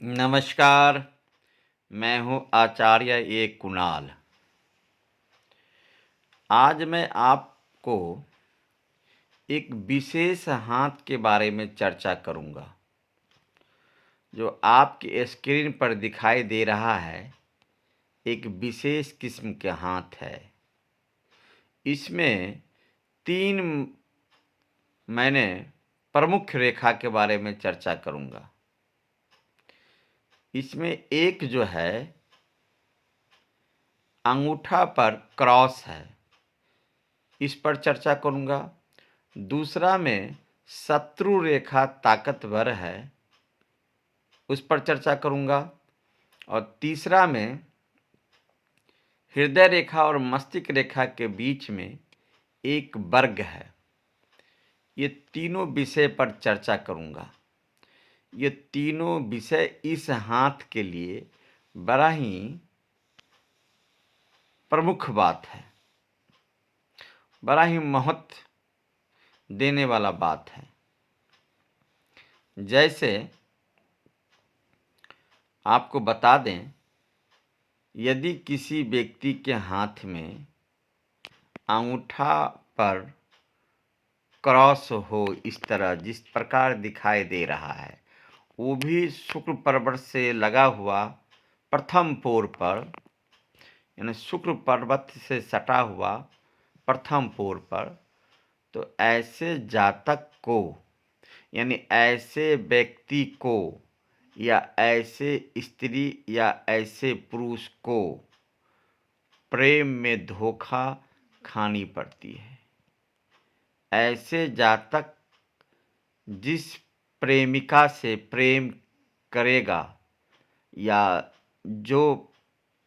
नमस्कार, मैं हूँ आचार्य ए कुणाल। आज मैं आपको एक विशेष हाथ के बारे में चर्चा करूँगा, जो आपकी स्क्रीन पर दिखाई दे रहा है, एक विशेष किस्म के हाथ है। इसमें 3 मैंने प्रमुख रेखा के बारे में चर्चा करूँगा। इसमें एक जो है अंगूठा पर क्रॉस है, इस पर चर्चा करूँगा। दूसरा में शत्रु रेखा ताकतवर है, उस पर चर्चा करूँगा। और तीसरा में हृदय रेखा और मस्तिष्क रेखा के बीच में एक वर्ग है। ये तीनों विषय पर चर्चा करूँगा। ये तीनों विषय इस हाथ के लिए बड़ा ही प्रमुख बात है, बड़ा ही महत्व देने वाला बात है। जैसे आपको बता दें, यदि किसी व्यक्ति के हाथ में अंगूठा पर क्रॉस हो, इस तरह जिस प्रकार दिखाई दे रहा है, वो भी शुक्र पर्वत से लगा हुआ प्रथम पोर पर, यानी शुक्र पर्वत से सटा हुआ प्रथम पोर पर, तो ऐसे जातक को, यानी ऐसे व्यक्ति को या ऐसे स्त्री या ऐसे पुरुष को प्रेम में धोखा खानी पड़ती है। ऐसे जातक जिस प्रेमिका से प्रेम करेगा या जो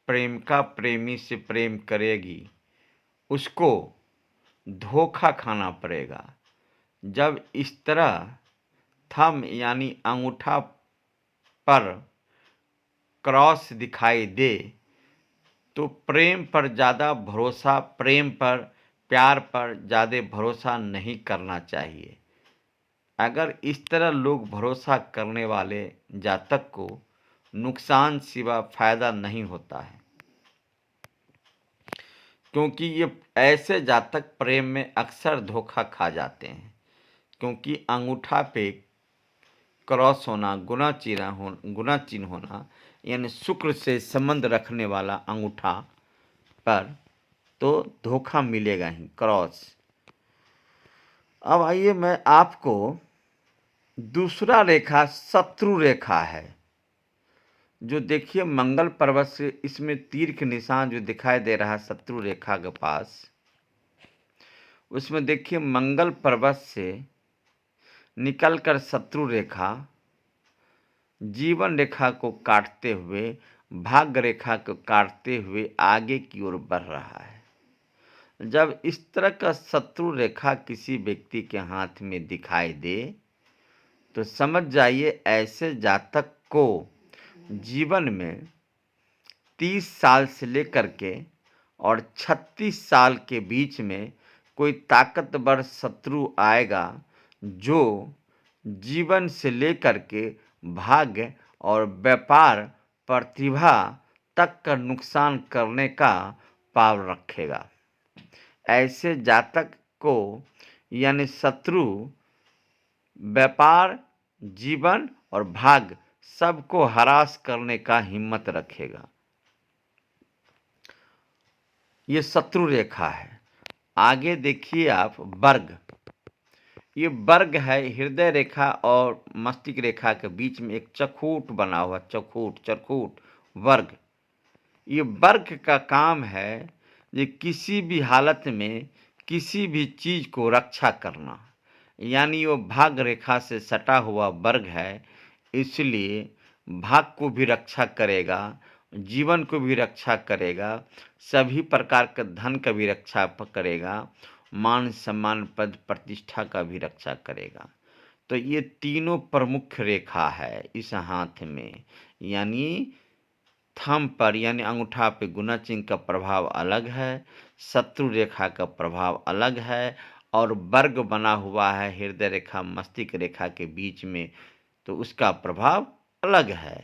प्रेमिका प्रेमी से प्रेम करेगी, उसको धोखा खाना पड़ेगा। जब इस तरह थंब यानी अंगूठा पर क्रॉस दिखाई दे, तो प्रेम पर ज़्यादा भरोसा, प्रेम पर, प्यार पर ज़्यादा भरोसा नहीं करना चाहिए। अगर इस तरह लोग भरोसा करने वाले जातक को नुकसान सिवा फायदा नहीं होता है, क्योंकि ये ऐसे जातक प्रेम में अक्सर धोखा खा जाते हैं। क्योंकि अंगूठा पे क्रॉस होना, गुना चिन्ह होना, यानी शुक्र से संबंध रखने वाला अंगूठा पर तो धोखा मिलेगा ही, क्रॉस। अब आइए, मैं आपको दूसरा रेखा शत्रु रेखा है, जो देखिए मंगल पर्वत से इसमें तीर के निशान जो दिखाई दे रहा है शत्रु रेखा के पास, उसमें देखिए मंगल पर्वत से निकलकर शत्रु रेखा जीवन रेखा को काटते हुए, भाग्य रेखा को काटते हुए आगे की ओर बढ़ रहा है। जब इस तरह का शत्रु रेखा किसी व्यक्ति के हाथ में दिखाई दे, तो समझ जाइए ऐसे जातक को जीवन में 30 साल से लेकर के और 36 साल के बीच में कोई ताकतवर शत्रु आएगा, जो जीवन से लेकर के भाग्य और व्यापार प्रतिभा तक का नुकसान करने का पाव रखेगा। ऐसे जातक को, यानी शत्रु, व्यापार, जीवन और भाग्य सबको हरास करने का हिम्मत रखेगा। ये शत्रु रेखा है। आगे देखिए आप वर्ग। ये वर्ग है हृदय रेखा और मस्तिष्क रेखा के बीच में एक चखूट बना हुआ, चरखूट वर्ग। ये वर्ग का काम है ये किसी भी हालत में किसी भी चीज को रक्षा करना, यानी वो भाग्य रेखा से सटा हुआ वर्ग है, इसलिए भाग्य को भी रक्षा करेगा, जीवन को भी रक्षा करेगा, सभी प्रकार के धन का भी रक्षा करेगा, मान सम्मान पद प्रतिष्ठा का भी रक्षा करेगा। तो ये तीनों प्रमुख रेखा है इस हाथ में, यानी थंब पर यानी अंगूठा पे गुना चिन्ह का प्रभाव अलग है, शत्रु रेखा का प्रभाव अलग है, और वर्ग बना हुआ है हृदय रेखा मस्तिष्क रेखा के बीच में, तो उसका प्रभाव अलग है।